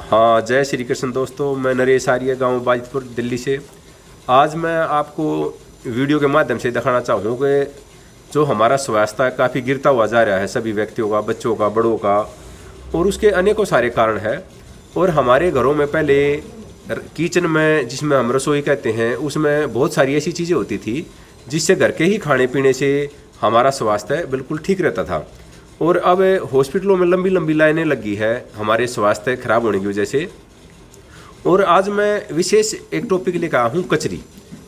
हाँ, जय श्री कृष्ण दोस्तों। मैं नरेश आर्य, गांव बाजितपुर, दिल्ली से। आज मैं आपको वीडियो के माध्यम से दिखाना चाहूँ कि जो हमारा स्वास्थ्य काफ़ी गिरता हुआ जा रहा है, सभी व्यक्तियों का, बच्चों का, बड़ों का, और उसके अनेकों सारे कारण हैं। और हमारे घरों में पहले किचन में, जिसमें हम रसोई कहते हैं, उसमें बहुत सारी ऐसी चीज़ें होती थी जिससे घर के ही खाने पीने से हमारा स्वास्थ्य बिल्कुल ठीक रहता था। और अब हॉस्पिटलों में लंबी लंबी लाइनें लगी है हमारे स्वास्थ्य खराब होने की वजह से। और आज मैं विशेष एक टॉपिक लेकर आया हूँ, कचरी,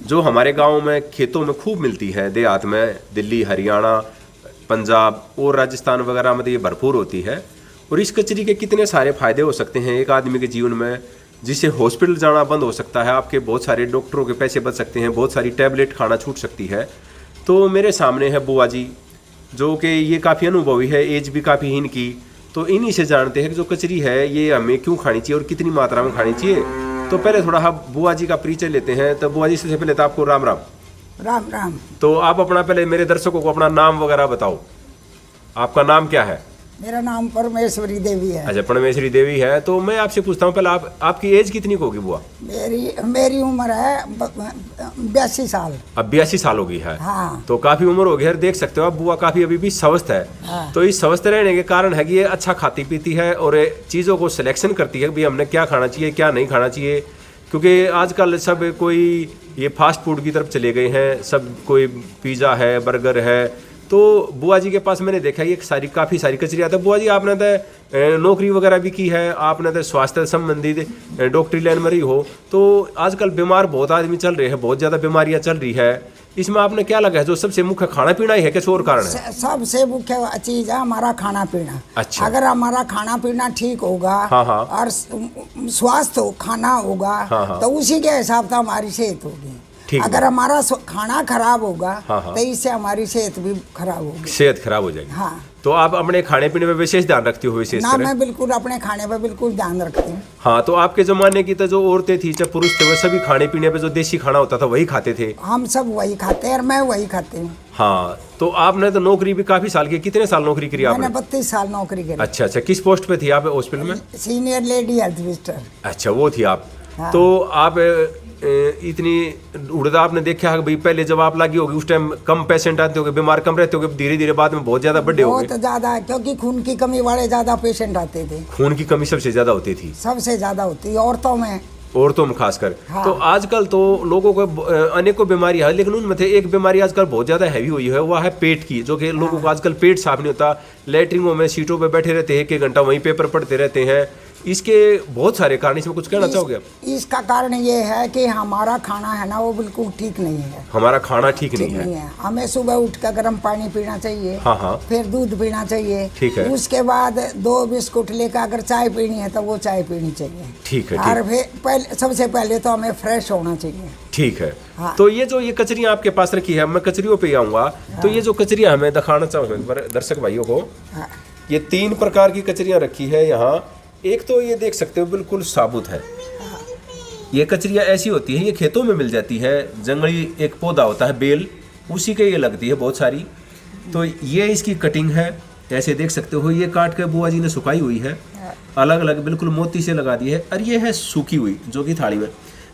जो हमारे गांव में, खेतों में खूब मिलती है। देहात में, दिल्ली, हरियाणा, पंजाब और राजस्थान वगैरह में ये भरपूर होती है। और इस कचरी के कितने सारे फायदे हो सकते हैं एक आदमी के जीवन में, जिससे हॉस्पिटल जाना बंद हो सकता है, आपके बहुत सारे डॉक्टरों के पैसे बच सकते हैं, बहुत सारी टैबलेट खाना छूट सकती है। तो मेरे सामने है बुआ जी, जो कि ये काफ़ी अनुभवी है, एज भी काफ़ी है इनकी। तो इन्हीं से जानते हैं कि जो कचरी है ये हमें क्यों खानी चाहिए और कितनी मात्रा में खानी चाहिए। तो पहले थोड़ा हम बुआ जी का परिचय लेते हैं। तो बुआ जी, सबसे पहले तो आपको राम राम। राम राम। तो आप अपना पहले मेरे दर्शकों को अपना नाम वगैरह बताओ। आपका नाम क्या है? मेरा नाम परमेश्वरी देवी है। अच्छा, परमेश्वरी देवी है। तो मैं आपसे पूछता हूँ पहले, आपकी एज कितनी होगी बुआ? मेरी उम्र है 82 साल। अब 82 साल हो गई है। हाँ। तो काफी उम्र हो गई है। देख सकते हो आप, बुआ काफी अभी भी स्वस्थ है। हाँ। तो इस स्वस्थ रहने के कारण है कि ये अच्छा खाती पीती है और चीजों को सिलेक्शन करती है कि भाई हमने क्या खाना चाहिए, क्या नहीं खाना चाहिए। क्योंकि आजकल सब कोई ये फास्ट फूड की तरफ चले गए हैं, सब कोई पिज्जा है, बर्गर है। तो बुआ जी के पास मैंने देखा ये काफ़ी सारी कचरी आता है। बुआ जी, आपने तो नौकरी वगैरह भी की है, आपने तो स्वास्थ्य संबंधित डॉक्टरी लाइन में रही हो। तो आजकल बीमार बहुत आदमी चल रहे हैं, बहुत ज़्यादा बीमारियां चल रही है। इसमें आपने क्या लगा है जो सबसे मुख्य खाना पीना ही है, क्या और कारण है? सबसे मुख्य चीज है हमारा खाना पीना। अच्छा। अगर हमारा खाना पीना ठीक होगा, हाँ हाँ, और स्वास्थ्य खाना होगा, हाँ हाँ, तो उसी के हिसाब से हमारी सेहत होगी। अगर हमारा खाना खराब होगा, हाँ हाँ, तो इससे हमारी सेहत भी खराब होगी, सेहत खराब हो जाएगी। हाँ। तो आप अपने खाने पीने में विशेष ध्यान रखती हो? विशेष ना, मैं बिल्कुल अपने खाने पर बिल्कुल ध्यान रखती हूँ। हाँ। तो आपके जमाने की तो जो औरतें थी, चाहे पुरुष थे, वो सभी खाने पीने पे जो देसी खाना होता था वही खाते थे। हम सब वही खाते हैं और मैं वही खाती हूँ। हाँ। तो आपने तो नौकरी भी काफी साल की, कितने साल नौकरी करी आपने? मैंने 32 साल नौकरी करी। अच्छा अच्छा, किस पोस्ट पे थी आप हॉस्पिटल में? Senior lady health visitor. अच्छा, वो थी आप। हाँ। तो आप इतनी उड़दा आपने देखा है भाई, पहले जब आप लगी होगी उस टाइम कम पेशेंट आते होंगे, बीमार कम रहते होंगे, धीरे धीरे बाद में बहुत ज्यादा बड़े हो गए? बहुत ज्यादा, क्योंकि खून की कमी वाले ज्यादा पेशेंट आते थे। खून की कमी सबसे ज्यादा होती थी? सबसे ज्यादा होती है औरतों में, औरतों में खासकर। हाँ। तो आजकल तो लोगों को अनेकों बीमारियां है, लेकिन उनमें से एक बीमारी आजकल बहुत ज्यादा हैवी हुई है, वह है पेट की। जो कि लोगों को आजकल पेट साफ नहीं होता, लैट्रिनों में सीटों पे बैठे रहते हैं, एक घंटा वहीं पेपर पढ़ते रहते हैं। इसके बहुत सारे कारण, इसमें कुछ कहना चाहोगे आप? इसका कारण ये है कि हमारा खाना है ना, वो बिल्कुल ठीक नहीं है। हमारा खाना ठीक नहीं है। हमें सुबह उठ कर गर्म पानी पीना चाहिए। हाँ हाँ। फिर दूध पीना चाहिए। ठीक है। उसके बाद 2 बिस्कुट लेकर अगर चाय पीनी है तो वो चाय पीनी चाहिए। ठीक है। और फिर सबसे पहले तो हमें फ्रेश होना चाहिए। ठीक है। हाँ। तो ये जो ये कचरियाँ आपके पास रखी है, मैं कचरियों पे आऊँगा। हाँ। तो ये जो कचरियाँ हमें दिखाना चाहूँगा दर्शक भाइयों को। हाँ। ये 3 प्रकार की कचरियाँ रखी है यहाँ। एक तो ये देख सकते हो बिल्कुल साबुत है। ये कचरियाँ ऐसी होती है, ये खेतों में मिल जाती है। जंगली एक पौधा होता है, बेल, उसी के ये लगती है बहुत सारी। तो ये इसकी कटिंग है, ऐसे देख सकते हो। ये काट के बुआ जी ने सुखाई हुई है, अलग अलग बिल्कुल मोती से लगा दी है। और ये है सूखी हुई, जो कि थाली में।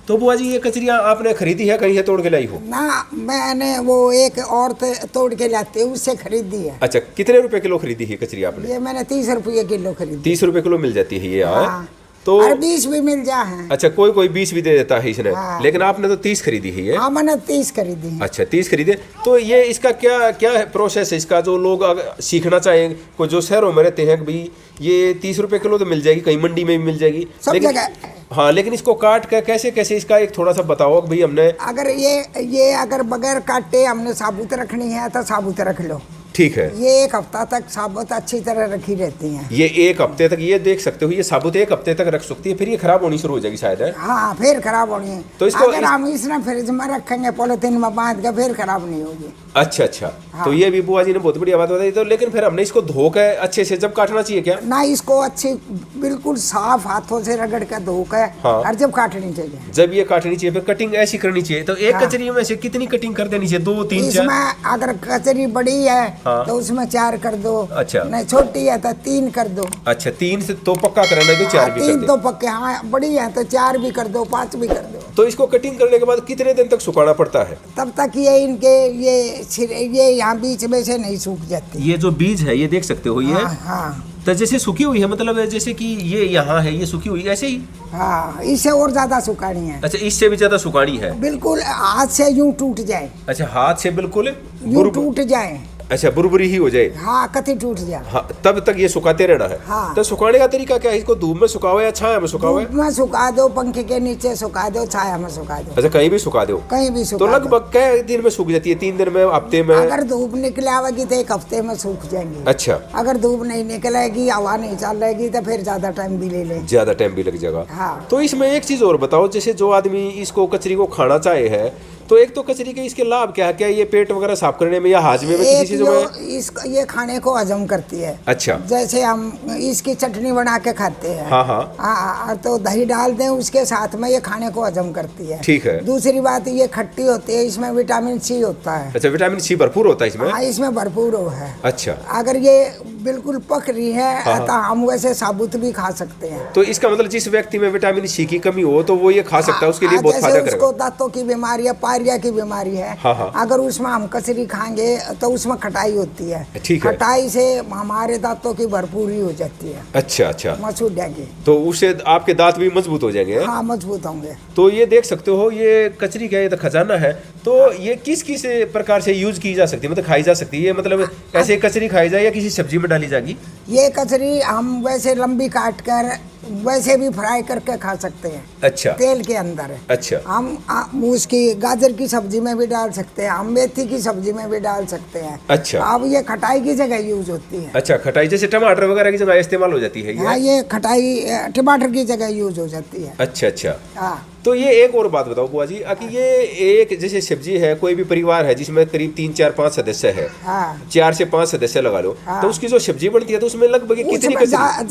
तो बुआ जी, ये कचरियाँ आपने खरीदी है, कहीं से तोड़ के लाई हो? ना, मैंने वो एक औरत तोड़ के लाती है, उससे खरीदी है। अच्छा, कितने रुपए किलो खरीदी है कचरी आपने? ये मैंने 30 रुपये किलो खरीदी। 30 रुपए किलो मिल जाती है ये? हाँ। तो और 20 भी मिल जा है। अच्छा, कोई 20 भी दे देता है इसने। हाँ। लेकिन आपने तो 30 खरीदी है ये? हाँ, मैंने 30 खरीदी है। अच्छा, 30 खरीदे। तो ये इसका क्या क्या है प्रोसेस है इसका, जो लोग सीखना चाहें, कोई जो शहरों में रहते हैं कि भाई ये 30 रुपए किलो तो मिल जाएगी, कहीं मंडी में भी मिल जाएगी, सब लेकिन जगह। हाँ, लेकिन इसको काट कर कैसे कैसे, इसका एक थोड़ा सा बताओ भाई हमने। अगर ये अगर बगैर काटे हमने साबुत रखनी है तो साबुत रख लो। ठीक है। ये 1 हफ्ता तक साबुत अच्छी तरह रखी रहती हैं। ये 1 हफ्ते तक, ये देख सकते हो, ये साबुत 1 हफ्ते तक रख सकती है, फिर ये खराब होनी शुरू हो जाएगी शायद, है? हाँ, फिर खराब होनी है। तो इसको अगर हम इसने फ्रिज में रखेंगे पॉलिथीन में बांध के, फिर खराब नहीं होगी। अच्छा अच्छा। हाँ। तो ये भी बुआ जी ने बहुत बढ़िया बात बताई। तो लेकिन फिर हमने इसको धो के अच्छे से जब काटना चाहिए क्या? ना, इसको अच्छी बिल्कुल साफ हाथों से रगड़ के धो के, हाँ। और जब काटनी चाहिए। जब ये काटनी चाहिए, फिर कटिंग ऐसी करनी चाहिए। तो एक हाँ। कचरी में से कितनी कटिंग कर देनी चाहिए? 2 3 4? इसमें अगर कचरी बड़ी है हाँ। तो उसमें 4 कर दो। अच्छा। नहीं छोटी है तो 3 कर दो। अच्छा 3 से तो पक्का करना है तो 4 भी कर 3 दे। तो पक्के, हाँ बड़ी है तो 4 भी कर दो, 5 भी कर दो। तो इसको कटिंग करने के बाद कितने दिन तक सुखाना पड़ता है? तब तक ये इनके ये यहाँ बीच में से नहीं सूख जाती। ये जो बीज है ये देख सकते हो ये हाँ हाँ तो जैसे सूखी हुई है, मतलब जैसे कि ये यहाँ है ये सूखी हुई ऐसे ही। हाँ, इससे और ज्यादा सुखानी है। अच्छा इससे भी ज्यादा सुखानी है। बिल्कुल हाथ से यूं टूट जाए। अच्छा हाथ से बिल्कुल यूं टूट जाए। अच्छा बुरबुरी ही हो जाए। हाँ कति टूट जाए। हाँ तब तक ये सुखाते रहना है। हाँ। तो सुखाने का तरीका क्या है? इसको धूप में सुखाओ या छाया में सुखाओ? धूप में सुखा दो, पंखे के नीचे सुखा दो, छाया में सुखा दो। अच्छा कहीं भी सुखा दो? कहीं भी तो सुखा दो। लगभग कै दिन में सूख जाती है? 3 दिन में, हफ्ते में? अगर धूप निकले आवेगी तो 1 हफ्ते में सूख जाएंगी। अच्छा अगर धूप नहीं निकलेगी, हवा नहीं चलेगी तो फिर ज्यादा टाइम भी ले ले। ज्यादा टाइम भी लग जाएगा। हाँ। तो इसमें एक चीज और बताओ, जैसे जो आदमी इसको कचरी को खाना चाहे है तो एक तो कचरी के इसके लाभ क्या है? क्या ये पेट वगैरह साफ करने में या हाजमे में किसी चीजों में? ये खाने को हजम करती है। अच्छा। जैसे हम इसकी चटनी बना के खाते हैं। हाँ हाँ। तो दही डाल दें उसके साथ में, ये खाने को हजम करती है। ठीक है। दूसरी बात ये खट्टी होती है, इसमें विटामिन सी होता है। अच्छा विटामिन सी भरपूर होता है इसमें? हाँ इसमें भरपूर है। अच्छा। अगर ये बिल्कुल पक रही है हाँ। तो हम वैसे साबुत भी खा सकते हैं। तो इसका मतलब जिस व्यक्ति में विटामिन सी की कमी हो तो वो ये खा सकता है, उसके लिए बहुत फायदा करेगा। उसको दांतों की बीमारी है, पायरिया की बीमारी है। हाँ हाँ। अगर उसमें हम कचरी खाएंगे तो उसमें खटाई होती है। ठीक है। खटाई से हमारे दांतों की भरपूरी हो जाती है। अच्छा अच्छा। मसूर जाएंगे तो उससे आपके दांत भी मजबूत हो जाएंगे। हाँ मजबूत होंगे। तो ये देख सकते हो ये कचरी का ये तो खजाना है। तो ये किस किस प्रकार से यूज की जा सकती है, मतलब खाई जा सकती है? ये मतलब ऐसे कचरी खाई जाए या किसी सब्जी में डाली जाएगी? ये कचरी हम वैसे लंबी काट कर वैसे भी फ्राई करके खा सकते हैं। अच्छा। तेल के अंदर। अच्छा। हम उसकी गाजर की सब्जी में भी डाल सकते हैं, हम मेथी की सब्जी में भी डाल सकते हैं। अच्छा। अब ये खटाई की जगह यूज होती है। अच्छा खटाई जैसे टमाटर वगैरह की जगह इस्तेमाल हो जाती है हाँ ये खटाई टमाटर की जगह यूज हो जाती है। अच्छा अच्छा। हाँ। तो ये एक और बात बताओ बुआ जी कि ये एक जैसे सब्जी है, कोई भी परिवार है जिसमें करीब 3 4 5 सदस्य है। हाँ। 4 से 5 सदस्य लगा लो। हाँ। तो उसकी जो सब्जी बनती है तो उसमें लगभग कितनी कचरी?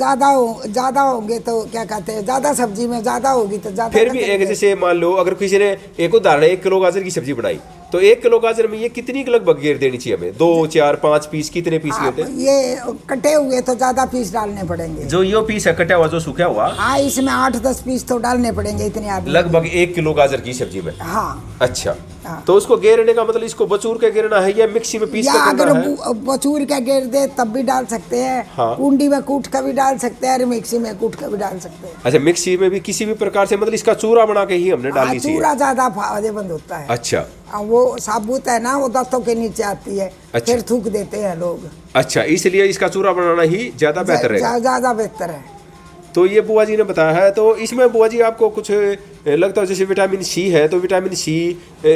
ज्यादा होंगे तो क्या कहते हैं, ज्यादा सब्जी में ज्यादा होगी तो ज्यादा। फिर भी एक जैसे मान लो अगर किसी ने एक उदाहरण 1 किलो गाजर की सब्जी बनाई तो 1 किलो गाजर में ये कितनी लगभग घेर देनी चाहिए हमें? 2 4 5 पीस? कितने पीस लेते हैं? ये कटे हुए तो ज्यादा पीस डालने पड़ेंगे। जो ये पीस है कटा हुआ जो सूखा हुआ, हाँ इसमें 8-10 पीस तो डालने पड़ेंगे इतने आदमी। लगभग 1 किलो गाजर की सब्जी में? हाँ। अच्छा। हाँ। तो उसको घेरने का मतलब इसको बचूर के घेरना है या मिक्सी में पीस या कर अगर करना है? बचूर का घेर दे तब भी डाल सकते हैं। हाँ। कुंडी में कूट का भी डाल सकते हैं और मिक्सी में कूट का भी डाल सकते हैं। अच्छा मिक्सी में भी किसी भी प्रकार से, मतलब इसका चूरा बना के ही हमने डालनी चाहिए? चूरा ज्यादा फायदेमंद होता है। अच्छा। वो साबुत है ना, वो दांतों के नीचे आती है। अच्छा। फिर थूक देते हैं लोग। अच्छा इसलिए इसका चूरा बनाना ही ज्यादा बेहतर रहेगा। ज्यादा बेहतर है। तो ये बुआ जी ने बताया है। तो इसमें बुआ जी आपको कुछ लगता है जैसे विटामिन सी है तो विटामिन सी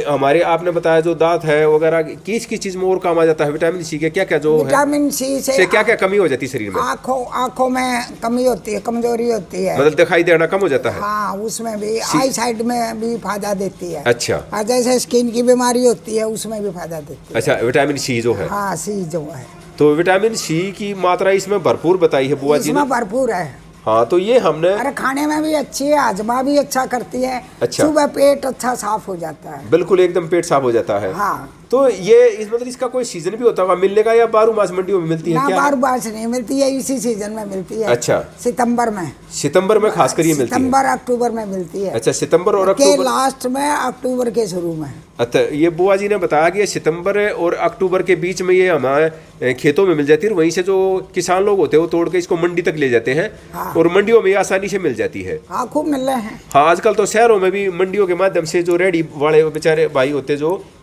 हमारे आपने बताया जो दांत है वगैरह किस किस चीज में और काम आ जाता है? विटामिन सी के क्या क्या जो है विटामिन सी से क्या क्या कमी हो जाती है शरीर में? आँखों में कमी होती है, कमजोरी होती है। मतलब दिखाई देना कम हो जाता है? हाँ उसमें भी, आई साइड में भी फायदा देती है। अच्छा। और जैसे स्किन की बीमारी होती है उसमें भी फायदा देती है। अच्छा विटामिन सी जो है। हाँ सी जो है। तो विटामिन सी की मात्रा इसमें भरपूर बताई है बुआ जी ने? इसमें भरपूर है। हाँ तो ये हमने अरे खाने में भी अच्छी है, हजमा भी अच्छा करती है। अच्छा। सुबह पेट अच्छा साफ हो जाता है। बिल्कुल एकदम पेट साफ हो जाता है। हाँ। तो ये इस मतलब इसका कोई सीजन भी होता होगा मिलने का या 12 मास मंडियों में मिलती है ना क्या? 12 मास नहीं मिलती है, इसी सीजन में मिलती है। अच्छा। सितंबर में। सितंबर में खासकर ये मिलती है? सितंबर अक्टूबर में मिलती है। अच्छा सितंबर और के अक्टूबर लास्ट में, अक्टूबर के शुरू में। अच्छा ये बुआ जी ने बताया कि ये सितंबर और अक्टूबर के बीच में ये हमारे खेतों में मिल जाती है और वहीं से जो किसान लोग होते हैं वो तोड़ के इसको मंडी तक ले जाते हैं। हाँ। और मंडियों में ये आसानी से मिल जाती है। हाँ खूब मिल रहे हैं। हाँ आजकल तो शहरों में भी मंडियों के माध्यम से जो रेडी वाले बेचारे भाई होते हैं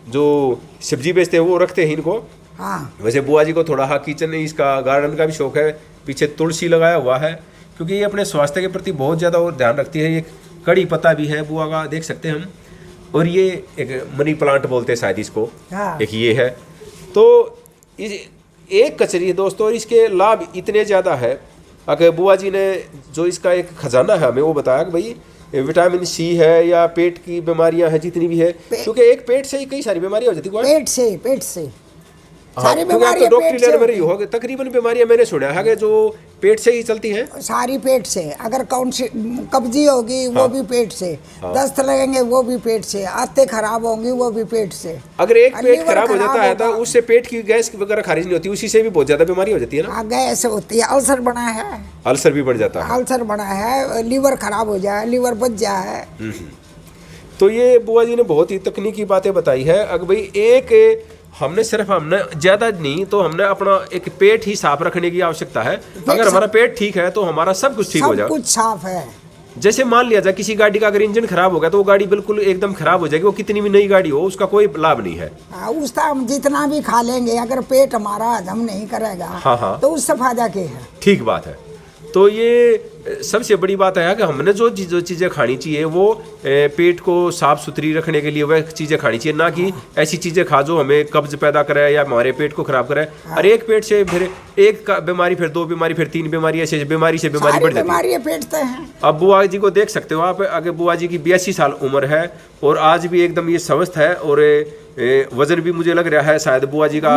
जो सब्जी बेचते हैं वो रखते हैं इनको। हाँ। वैसे बुआ जी को थोड़ा किचन इसका गार्डन का भी शौक है, पीछे तुलसी लगाया हुआ है क्योंकि ये अपने स्वास्थ्य के प्रति बहुत ज़्यादा और ध्यान रखती है। ये कड़ी पत्ता भी है बुआ का, देख सकते हैं हम। और ये एक मनी प्लांट बोलते हैं शायद इसको। हाँ। एक ये है। तो एक कचरी है दोस्तों और इसके लाभ इतने ज़्यादा है। अगर बुआ जी ने जो इसका एक खजाना है हमें वो बताया कि भाई विटामिन सी है या पेट की बीमारियां हैं जितनी भी है, क्योंकि एक पेट से ही कई सारी बीमारियां हो जाती है। पेट से सारी क्योंकि आप तो बीमारियां डॉक्टरी पेट से लाइन में रही होती हो, तकरीबन बीमारियां मैंने सुना है कि जो पेट से ही चलती हैं। हैं। सारी पेट से, अगर कौन सी कब्जी होगी वो भी पेट से, दस्त लगेंगे वो भी पेट से, आंतें खराब होंगी वो भी पेट से। अगर एक पेट लीवर खराब हो जाता है तो होगा। उससे पेट की गैस वगैरह खारिज नहीं होती, उसी से भी बहुत ज्यादा बीमारी हो जाती है ना। गैस होती है, अल्सर बना है, अल्सर भी बढ़ जाता है। अल्सर बना है, लीवर खराब हो जाए, लीवर बच जाए। तो ये बुआ जी ने बहुत ही तकनीकी बातें बताई है। अगर भाई एक हमने ज्यादा नहीं तो हमने अपना एक पेट ही साफ रखने की आवश्यकता है। अगर हमारा पेट ठीक है तो हमारा सब कुछ ठीक हो सब जाएगा। कुछ साफ है। जैसे मान लिया जाए किसी गाड़ी का अगर इंजन खराब हो गया तो वो गाड़ी बिल्कुल एकदम खराब हो जाएगी, वो कितनी भी नई गाड़ी हो उसका कोई लाभ नहीं है। उसका हम जितना भी खा लेंगे, अगर पेट हमारा हजम नहीं करेगा हाँ। तो उससे फायदा क्या है। ठीक बात है। तो ये सबसे बड़ी बात है कि हमने जो चीज़ें खानी चाहिए वो पेट को साफ सुथरी रखने के लिए वह चीज़ें खानी चाहिए, ना कि ऐसी चीज़ें खा जो हमें कब्ज पैदा करे या हमारे पेट को खराब करे। और एक पेट से फिर एक बीमारी, फिर 2 बीमारी, फिर 3 बीमारी, ऐसे बीमारी से बीमारी बढ़ जाती है। बीमारी पेट से हैं। अब बुआ जी को देख सकते हो आप, अगर बुआ जी की 82 साल उम्र है और आज भी एकदम ये स्वस्थ है, और वजन भी मुझे लग रहा है शायद बुआ जी का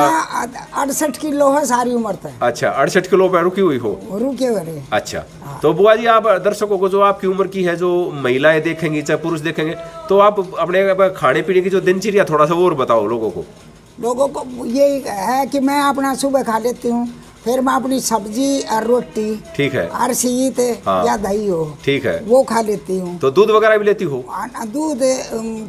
68 किलो है सारी उम्र तक। अच्छा, 68 किलो पर रुकी हुई हो। रुके हुए। अच्छा, तो बुआ जी आप दर्शकों को, जो आपकी उम्र की है, जो महिलाएं देखेंगी चाहे पुरुष देखेंगे, तो आप अपने खाने पीने की जो दिनचर्या थोड़ा सा वो और बताओ लोगों को। लोगों को यही है कि मैं अपना सुबह खा लेती हूँ, फिर मैं अपनी सब्जी और रोटी, ठीक है, और सीत या दही हो, ठीक है, वो खा लेती हूँ। तो दूध वगैरह भी लेती हो? दूध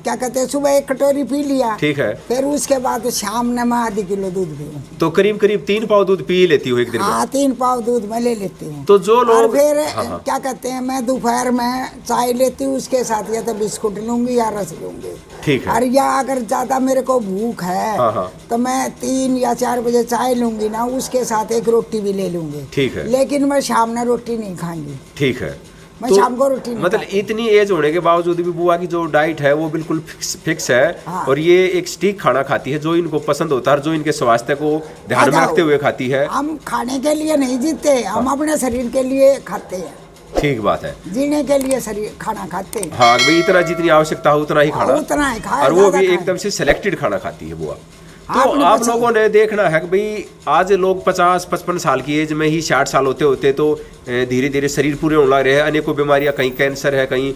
क्या कहते हैं, सुबह 1 कटोरी पी लिया, ठीक है, फिर उसके बाद शाम में मैं आधी किलो दूध पीऊँ। तो करीब 3 पाव दूध पी लेती हो एक दिन में? हाँ, 3 पाव दूध मैं ले लेती हूँ। तो जो लोग फिर क्या कहते हैं, मैं दोपहर में चाय लेती हूँ, उसके साथ या तो बिस्कुट लूंगी या रस लूंगी, ठीक है। और या अगर ज्यादा मेरे को भूख है तो मैं 3 या 4 बजे चाय लूंगी ना, उसके साथ एक रोटी भी ले लूंगी, ठीक है, लेकिन मैं शाम में रोटी नहीं खाऊंगी, ठीक है, मैं शाम को रोटी नहीं। मतलब इतनी एज होने के बावजूद भी बुआ की जो डाइट है वो बिल्कुल फिक्स है। और ये एक स्टिक खाना खाती है जो इनको पसंद होता है, जो इनके स्वास्थ्य को ध्यान में रखते हुए खाती है। हम खाने के लिए नहीं जीते, हम अपने शरीर के लिए खाते हैं। ठीक बात है, जीने के लिए शरीर खाना खाते हैं। हाँ भाई, इतना जितनी आवश्यकता हो उतना ही खाना, उतना ही खाए, और वो भी एकदम से सिलेक्टेड खाना खाती है बुआ। तो आप लोगों ने देखना है कि भाई आज लोग 50-55 साल की एज में ही 60 साल होते होते तो धीरे धीरे शरीर पूरे होने लग रहे हैं। अनेकों बीमारियां, कहीं कैंसर है, कहीं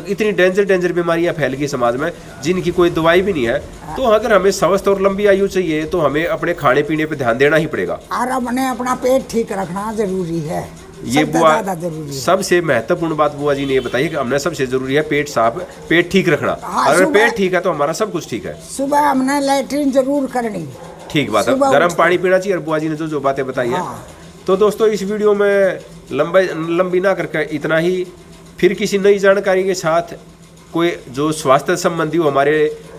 इतनी डेंजर बीमारियां फैल गई समाज में जिनकी कोई दवाई भी नहीं है। तो अगर हमें स्वस्थ और लंबी आयु चाहिए तो हमें अपने खाने पीने पे ध्यान देना ही पड़ेगा, और हमने अपना पेट ठीक रखना जरूरी है। ये बुआ सबसे महत्वपूर्ण बात बुआ जी ने ये बताई कि हमने सबसे जरूरी है पेट ठीक रखना। अगर पेट ठीक है तो हमारा सब कुछ ठीक है। सुबह हमने लैट्रिन जरूर करनी, ठीक बात है, गर्म पानी पीना चाहिए, और बुआ जी ने जो बातें बताई है। तो दोस्तों, इस वीडियो में लंबी ना करके इतना ही। फिर किसी नई जानकारी के साथ, कोई जो स्वास्थ्य संबंधी हो, हमारे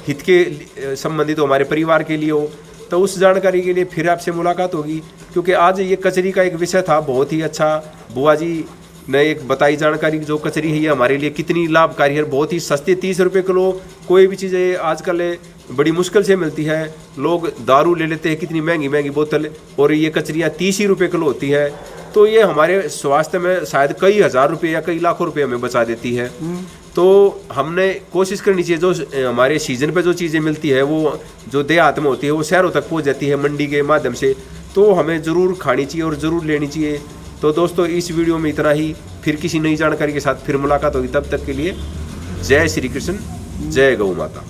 हित के संबंधित हो, हमारे परिवार के लिए हो, तो उस जानकारी के लिए फिर आपसे मुलाकात होगी। क्योंकि आज ये कचरी का एक विषय था, बहुत ही अच्छा बुआ जी ने एक बताई जानकारी। जो कचरी है ये हमारे लिए कितनी लाभकारी है, बहुत ही सस्ती, 30 रुपये किलो कोई भी चीज़ आजकल बड़ी मुश्किल से मिलती है। लोग दारू ले लेते हैं कितनी महंगी बोतल, और ये कचरियाँ 30 ही रुपये किलो होती है। तो ये हमारे स्वास्थ्य में शायद कई हज़ार रुपये या कई लाखों रुपये हमें बचा देती है। तो हमने कोशिश करनी चाहिए, जो हमारे सीजन पे जो चीज़ें मिलती है वो जो देहात में होती है वो शहरों तक पहुंच जाती है मंडी के माध्यम से, तो हमें ज़रूर खानी चाहिए और ज़रूर लेनी चाहिए। तो दोस्तों, इस वीडियो में इतना ही। फिर किसी नई जानकारी के साथ फिर मुलाकात होगी, तब तक के लिए जय श्री कृष्ण, जय गौ माता।